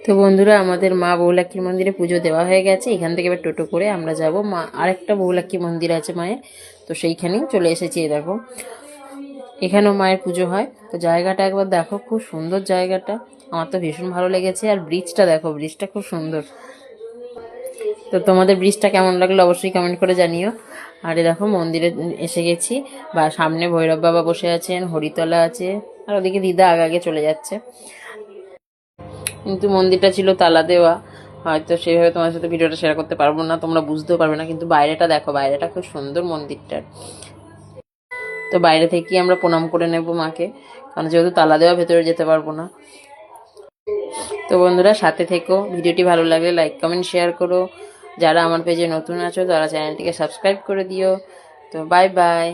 তো বন্ধুরা, আমাদের মা বৌলাক্ষীর মন্দিরে পুজো দেওয়া হয়ে গেছে। এখান থেকে এবার টোটো করে আমরা যাব মা আরেকটা বৌলাক্ষী মন্দির আছে মায়ের, তো সেইখানেই চলে এসেছি। দেখো এখানেও মায়ের পুজো হয়। তো জায়গাটা একবার দেখো, খুব সুন্দর জায়গাটা, আমার তো ভীষণ ভালো লেগেছে। আর ব্রিজটা দেখো, ব্রিজটা খুব সুন্দর। তো তোমাদের ব্রিজটা কেমন লাগলো অবশ্যই কমেন্ট করে জানিও। আর দেখো মন্দিরে এসে গেছি, বা সামনে ভৈরব বাবা বসে আছেন, হরিতলা আছে, আর ওদিকে দিদা আগে আগে চলে যাচ্ছে। কিন্তু মন্দিরটা ছিল তালা দেওয়া, হয়তো সেভাবে তোমার সাথে ভিডিওটা শেয়ার করতে পারবো না, তোমরা বুঝতেও পারবে না। কিন্তু বাইরেটা দেখো, বাইরেটা খুব সুন্দর মন্দিরটার। তো বাইরে থেকেই আমরা প্রণাম করে নেব মাকে, কারণ যেহেতু তালা দেওয়া, ভেতরে যেতে পারবো না। তো বন্ধুরা, সাথে থেকো। ভিডিওটি ভালো লাগলে লাইক কমেন্ট শেয়ার করো। যারা আমার পেজে নতুন আছো তারা চ্যানেলটিকে সাবস্ক্রাইব করে দিও। তো বাই বাই।